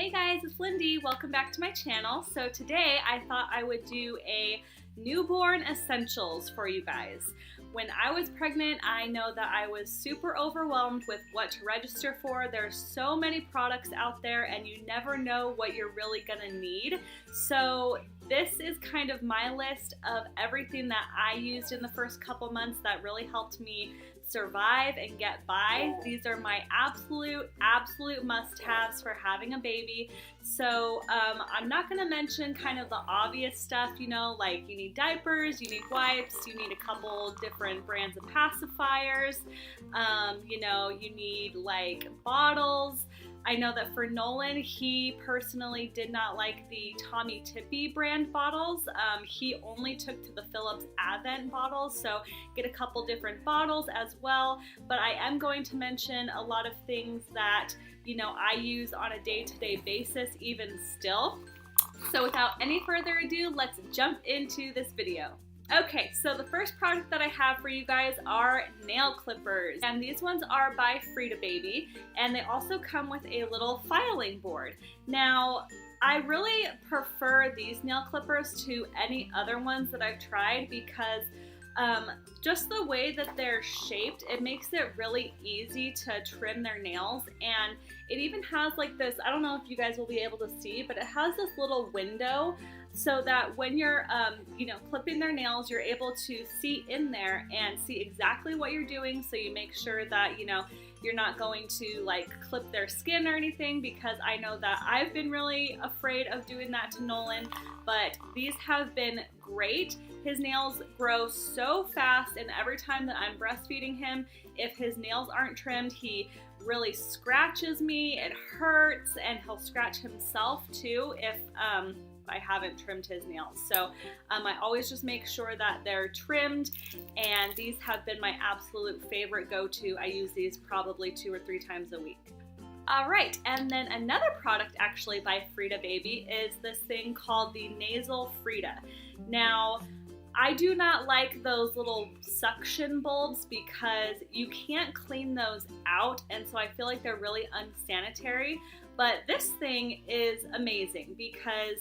Hey guys, it's Lindy. Welcome back to my channel. So today I thought I would do a newborn essentials for you guys. When I was pregnant, I know that I was super overwhelmed with what to register for. There's so many products out there and you never know what you're really gonna need. So this is kind of my list of everything that I used in the first couple months that really helped me survive and get by. These are my absolute must-haves for having a baby. So I'm not gonna mention kind of the obvious stuff, you know, like you need diapers, you need wipes, you need a couple different brands of pacifiers, you know, you need like bottles. I know that for Nolan, he personally did not like the Tommy Tippy brand bottles. He only took to the Philips Advent bottles, so get a couple different bottles as well. But I am going to mention a lot of things that, you know, I use on a day-to-day basis even still. So without any further ado, let's jump into this video. Okay, so the first product that I have for you guys are nail clippers, and these ones are by Frida Baby, and they also come with a little filing board. Now, I really prefer these nail clippers to any other ones that I've tried because just the way that they're shaped, it makes it really easy to trim their nails, and it even has like this, I don't know if you guys will be able to see, but it has this little window so that when you're, you know, clipping their nails, you're able to see in there and see exactly what you're doing, so you make sure that, you know, you're not going to like clip their skin or anything, because I know that I've been really afraid of doing that to Nolan, but these have been great. His nails grow so fast, and every time that I'm breastfeeding him, if his nails aren't trimmed, he really scratches me, it hurts, and he'll scratch himself too if I haven't trimmed his nails. So I always just make sure that they're trimmed, and these have been my absolute favorite go-to. I use these probably 2 or 3 times a week. Alright, and then another product actually by Frida Baby is this thing called the Nasal Frida. Now, I do not like those little suction bulbs because you can't clean those out, and so I feel like they're really unsanitary, but this thing is amazing because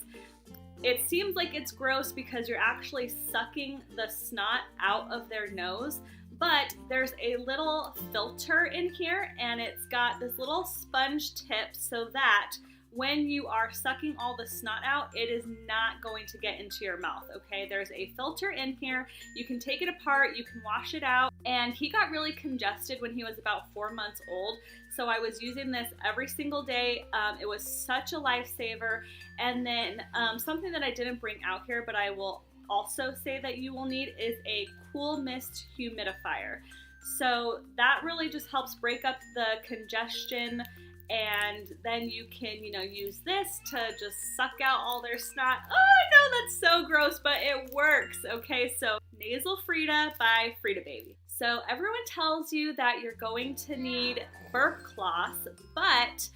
it seems like it's gross because you're actually sucking the snot out of their nose, but there's a little filter in here, and it's got this little sponge tip so that when you are sucking all the snot out, it is not going to get into your mouth, okay? There's a filter in here. You can take it apart, you can wash it out, and he got really congested when he was about 4 months old, so I was using this every single day. It was such a lifesaver. And then something that I didn't bring out here, but I will also say that you will need, is a cool mist humidifier. So that really just helps break up the congestion, and then you can, you know, use this to just suck out all their snot. Oh, I know that's so gross, but it works, okay? So Nasal Frida by Frida Baby. So everyone tells you that you're going to need burp cloths, but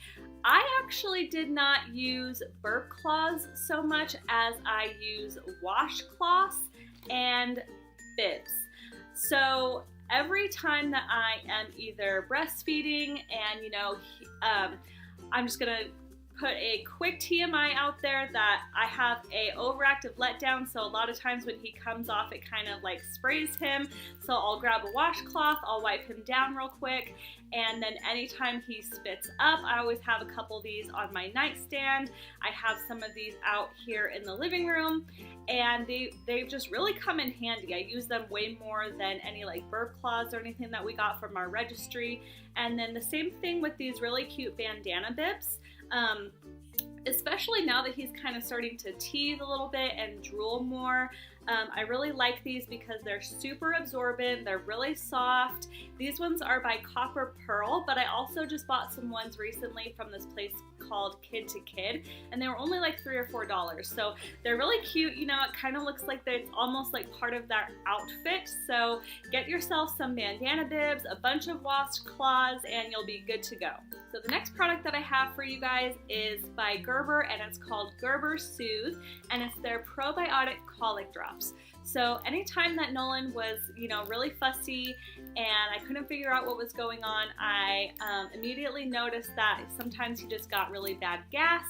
I actually did not use burp cloths so much as I use washcloths and bibs. So every time that I am either breastfeeding and, you know, I'm just gonna put a quick TMI out there that I have a overactive letdown, so a lot of times when he comes off, it kind of like sprays him. So I'll grab a washcloth, I'll wipe him down real quick, and then anytime he spits up, I always have a couple of these on my nightstand. I have some of these out here in the living room, and they've just really come in handy. I use them way more than any like burp cloths or anything that we got from our registry. And then the same thing with these really cute bandana bibs. Especially now that he's kind of starting to teethe a little bit and drool more. I really like these because they're super absorbent, they're really soft. These ones are by Copper Pearl, but I also just bought some ones recently from this place called Kid to Kid, and they were only like $3 or $4. So they're really cute, you know, it kind of looks like it's almost like part of their outfit. So get yourself some bandana bibs, a bunch of washcloths, and you'll be good to go. So the next product that I have for you guys is by Gerber, and it's called Gerber Soothe, and it's their probiotic colic drops. So anytime that Nolan was, really fussy and I couldn't figure out what was going on, I immediately noticed that sometimes he just got really bad gas.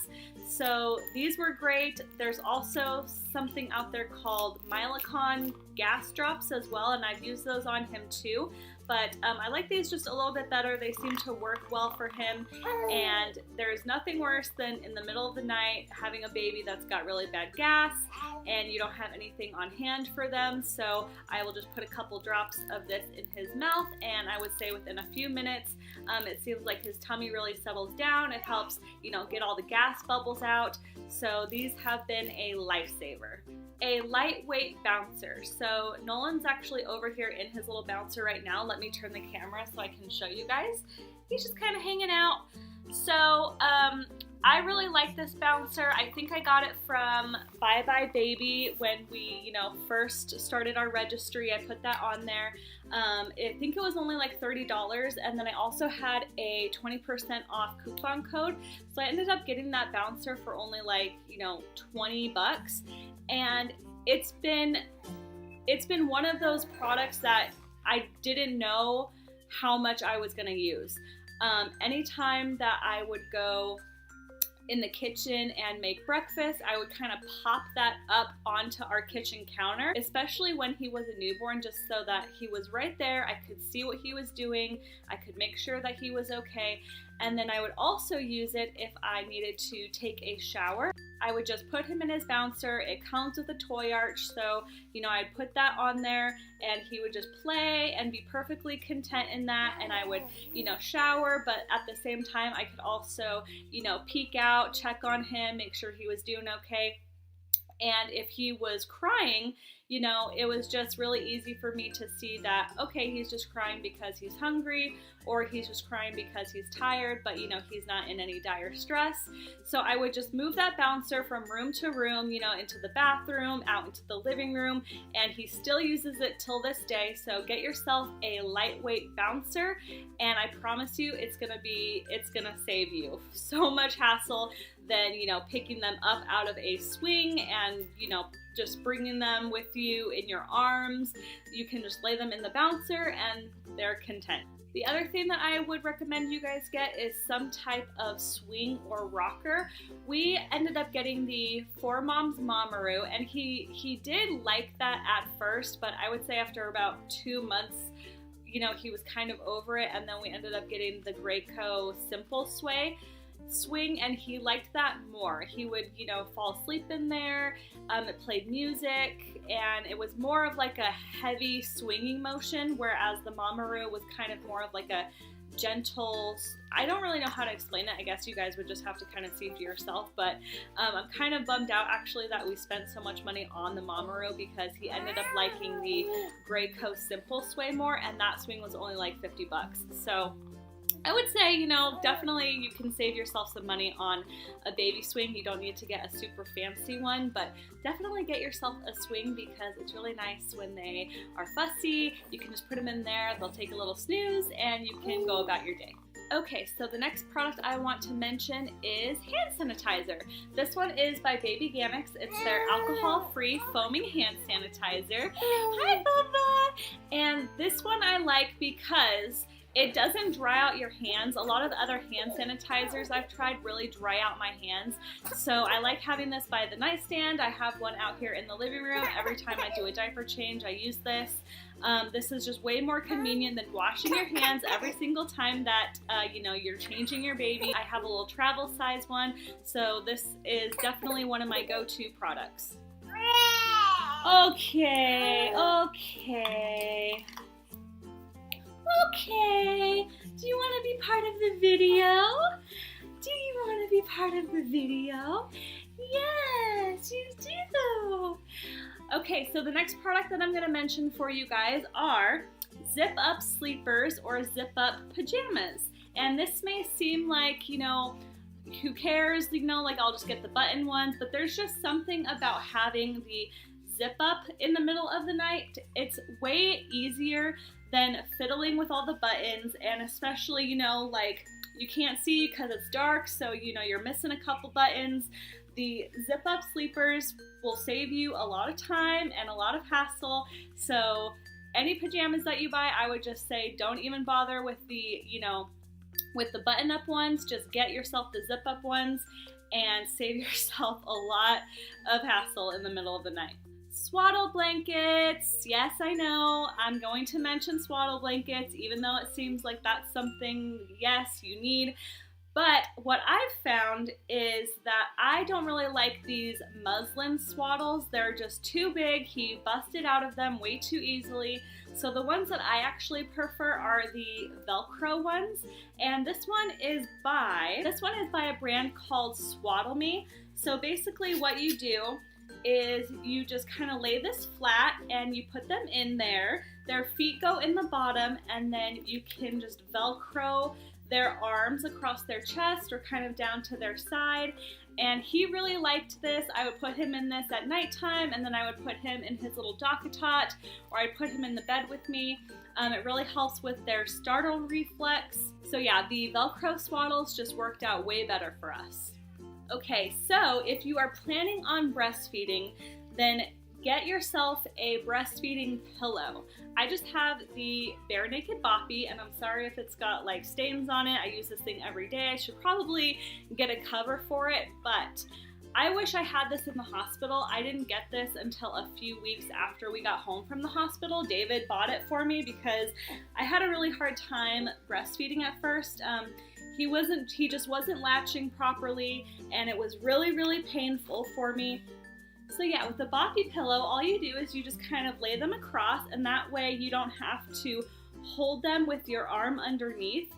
So these were great. There's also something out there called Mylicon gas drops as well, and I've used those on him too. But I like these just a little bit better. They seem to work well for him, and there's nothing worse than in the middle of the night having a baby that's got really bad gas and you don't have anything on hand for them. So I will just put a couple drops of this in his mouth, and I would say within a few minutes it seems like his tummy really settles down. It helps get all the gas bubbles out. So these have been a lifesaver. A lightweight bouncer. So Nolan's actually over here in his little bouncer right now. Let me turn the camera so I can show you guys. He's just kind of hanging out. So I really like this bouncer. I think I got it from Bye Bye Baby when we first started our registry. I put that on there. I think it was only like $30, and then I also had a 20% off coupon code. So I ended up getting that bouncer for only like 20 bucks. And it's been one of those products that I didn't know how much I was gonna use. Anytime that I would go in the kitchen and make breakfast, I would kind of pop that up onto our kitchen counter, especially when he was a newborn, just so that he was right there. I could see what he was doing. I could make sure that he was okay. And then I would also use it if I needed to take a shower. I would just put him in his bouncer. It comes with a toy arch, so I'd put that on there and he would just play and be perfectly content in that, and I would shower, but at the same time I could also peek out, check on him, make sure he was doing okay. And if he was crying, it was just really easy for me to see that, okay, he's just crying because he's hungry, or he's just crying because he's tired, but he's not in any dire stress. So I would just move that bouncer from room to room, into the bathroom, out into the living room, and he still uses it till this day. So get yourself a lightweight bouncer, and I promise you it's gonna save you so much hassle than picking them up out of a swing and just bringing them with you in your arms. You can just lay them in the bouncer and they're content. The other thing that I would recommend you guys get is some type of swing or rocker. We ended up getting the 4Moms Mamaroo, and he did like that at first, but I would say after about 2 months, he was kind of over it, and then we ended up getting the Graco Simple Swing, and he liked that more. He would fall asleep in there. It played music, and it was more of like a heavy swinging motion, whereas the Mamaroo was kind of more of like a gentle, I don't really know how to explain it. I guess you guys would just have to kind of see for yourself, but I'm kind of bummed out actually that we spent so much money on the Mamaroo, because he ended up liking the Graco Simple Sway more, and that swing was only like 50 bucks. So I would say, definitely you can save yourself some money on a baby swing. You don't need to get a super fancy one, but definitely get yourself a swing, because it's really nice when they are fussy. You can just put them in there, they'll take a little snooze, and you can go about your day. Okay, so the next product I want to mention is hand sanitizer. This one is by Baby Ganix. It's their alcohol-free foaming hand sanitizer. Hi, Bubba! And this one I like because it doesn't dry out your hands. A lot of the other hand sanitizers I've tried really dry out my hands. So I like having this by the nightstand. I have one out here in the living room. Every time I do a diaper change, I use this. This is just way more convenient than washing your hands every single time that you're changing your baby. I have a little travel size one, so this is definitely one of my go-to products. Okay. Okay, do you want to be part of the video? Do you want to be part of the video? Yes, you do. Okay, so the next product that I'm going to mention for you guys are zip up sleepers or zip up pajamas. And this may seem like, who cares, like I'll just get the button ones, but there's just something about having the zip up in the middle of the night. It's way easier than fiddling with all the buttons, and especially, like you can't see because it's dark, so you know you're missing a couple buttons. The zip up sleepers will save you a lot of time and a lot of hassle. So any pajamas that you buy, I would just say don't even bother with the, you know, with the button up ones. Just get yourself the zip up ones and save yourself a lot of hassle in the middle of the night. Swaddle blankets. Yes, I know, I'm going to mention swaddle blankets, even though it seems like that's something, yes, you need. But what I've found is that I don't really like these muslin swaddles. They're just too big. He busted out of them way too easily. So the ones that I actually prefer are the Velcro ones. And this one is by a brand called Swaddling. So basically what you do is you just kind of lay this flat and you put them in there. Their feet go in the bottom, and then you can just Velcro their arms across their chest or kind of down to their side. And he really liked this. I would put him in this at nighttime, and then I would put him in his little dock-a-tot, or I'd put him in the bed with me. It really helps with their startle reflex. So yeah, the Velcro swaddles just worked out way better for us. Okay, so if you are planning on breastfeeding, then get yourself a breastfeeding pillow. I just have the Bare Naked Boppy, and I'm sorry if it's got like stains on it. I use this thing every day. I should probably get a cover for it, but I wish I had this in the hospital. I didn't get this until a few weeks after we got home from the hospital. David bought it for me because I had a really hard time breastfeeding at first. He just wasn't latching properly, and it was really, really painful for me. So yeah, with the Boppy pillow, all you do is you just kind of lay them across, and that way you don't have to hold them with your arm underneath.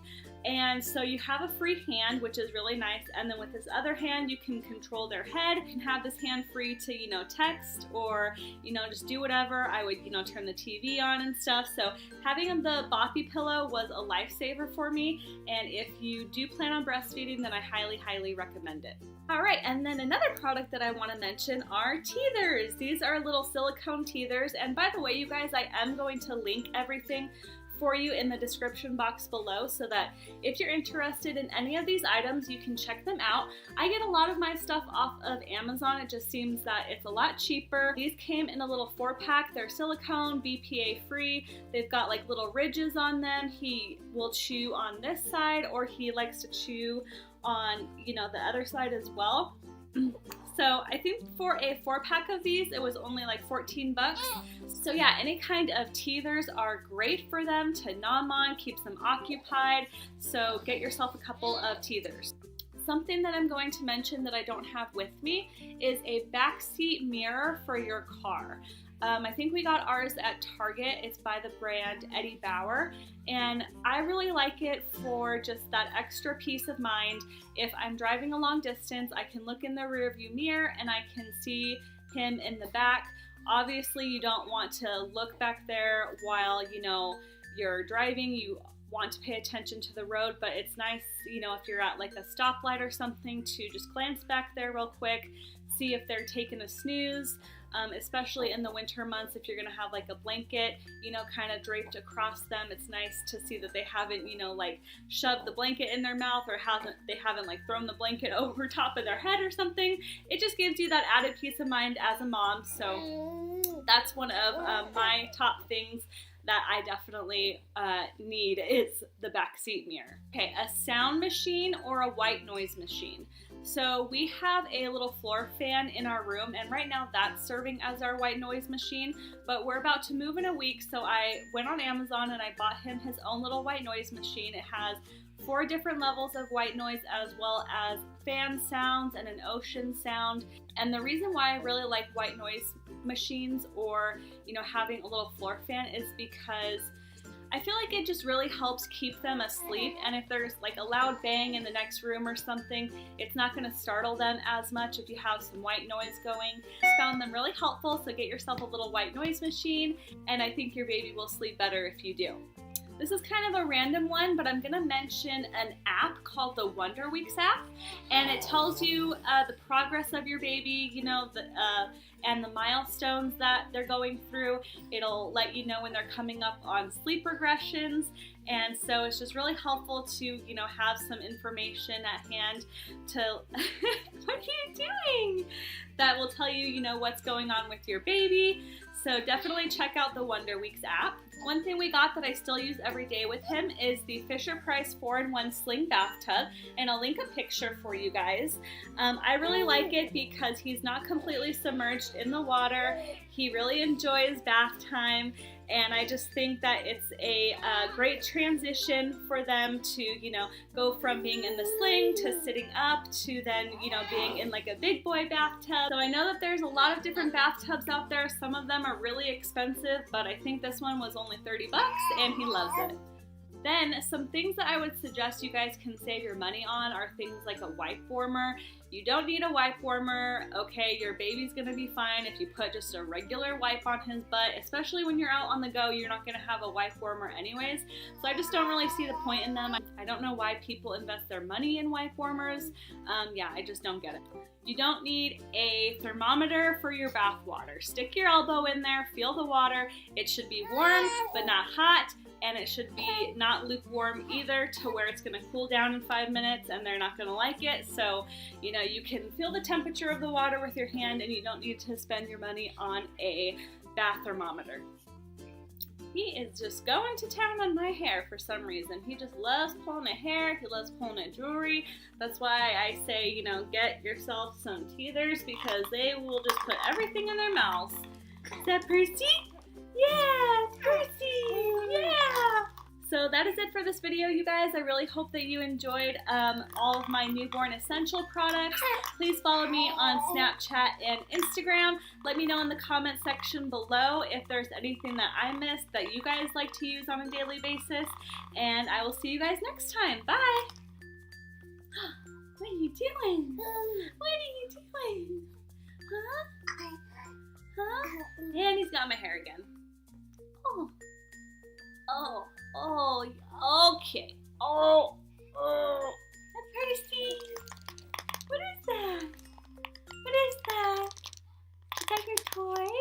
And so you have a free hand, which is really nice. And then with this other hand, you can control their head. You can have this hand free to, you know, text or, you know, just do whatever. I would, you know, turn the TV on and stuff. So having the Boppy pillow was a lifesaver for me. And if you do plan on breastfeeding, then I highly, highly recommend it. All right, and then another product that I want to mention are teethers. These are little silicone teethers. And by the way, you guys, I am going to link everything for you in the description box below, so that if you're interested in any of these items, you can check them out. I get a lot of my stuff off of Amazon. It just seems that it's a lot cheaper. These came in a little 4-pack. They're silicone, BPA free. They've got like little ridges on them. He will chew on this side, or he likes to chew on, you know, the other side as well. So I think for a 4-pack of these, it was only like 14 bucks. So yeah, any kind of teethers are great for them to nom on, keeps them occupied. So get yourself a couple of teethers. Something that I'm going to mention that I don't have with me is a backseat mirror for your car. I think we got ours at Target. It's by the brand Eddie Bauer, and I really like it for just that extra peace of mind. If I'm driving a long distance, I can look in the rearview mirror and I can see him in the back. Obviously, you don't want to look back there while, you know, you're driving. You want to pay attention to the road, but it's nice, you know, if you're at like a stoplight or something, to just glance back there real quick, see if they're taking a snooze. Especially in the winter months, if you're gonna have like a blanket, you know, kind of draped across them, it's nice to see that they haven't, you know, like shoved the blanket in their mouth, or they haven't like thrown the blanket over top of their head or something. It just gives you that added peace of mind as a mom. So that's one of my top things that I definitely need is the backseat mirror. Okay, a sound machine or a white noise machine. So we have a little floor fan in our room, and right now that's serving as our white noise machine, but we're about to move in a week, so I went on Amazon and I bought him his own little white noise machine. It has 4 different levels of white noise, as well as fan sounds and an ocean sound. And the reason why I really like white noise machines, or, you know, having a little floor fan, is because I feel like it just really helps keep them asleep, and if there's like a loud bang in the next room or something, it's not going to startle them as much if you have some white noise going. Just found them really helpful, so get yourself a little white noise machine, and I think your baby will sleep better if you do. This is kind of a random one, but I'm gonna mention an app called the Wonder Weeks app, and it tells you the progress of your baby, you know, and the milestones that they're going through. It'll let you know when they're coming up on sleep regressions, and so it's just really helpful to, you know, have some information at hand to, what are you doing? That will tell you, you know, what's going on with your baby. So definitely check out the Wonder Weeks app. One thing we got that I still use every day with him is the Fisher-Price 4-in-1 Sling bathtub, and I'll link a picture for you guys. I really like it because he's not completely submerged in the water. He really enjoys bath time, and I just think that it's a great transition for them to, you know, go from being in the sling to sitting up to then, you know, being in like a big boy bathtub. So I know that there's a lot of different bathtubs out there. Some of them are really expensive, but I think this one was only 30 bucks and he loves it. Then some things that I would suggest you guys can save your money on are things like a wipe warmer. You don't need a wipe warmer, okay? Your baby's gonna be fine if you put just a regular wipe on his butt, especially when you're out on the go. You're not gonna have a wipe warmer anyways, so I just don't really see the point in them. I don't know why people invest their money in wipe warmers. Yeah, I just don't get it. You don't need a thermometer for your bath water. Stick your elbow in there, feel the water. It should be warm, but not hot. And it should be not lukewarm either, to where it's gonna cool down in 5 minutes and they're not gonna like it. So, you know, you can feel the temperature of the water with your hand and you don't need to spend your money on a bath thermometer. He is just going to town on my hair for some reason. He just loves pulling at hair, he loves pulling at jewelry. That's why I say, you know, get yourself some teethers, because they will just put everything in their mouths. Is that Percy? Yeah, Percy, yeah! So that is it for this video, you guys. I really hope that you enjoyed all of my newborn essential products. Please follow me on Snapchat and Instagram. Let me know in the comment section below if there's anything that I missed that you guys like to use on a daily basis. And I will see you guys next time. Bye! What are you doing? What are you doing? Huh? Huh? And he's got my hair again. Oh. Okay. Oh. Percy. What is that? What is that? Is that your toy?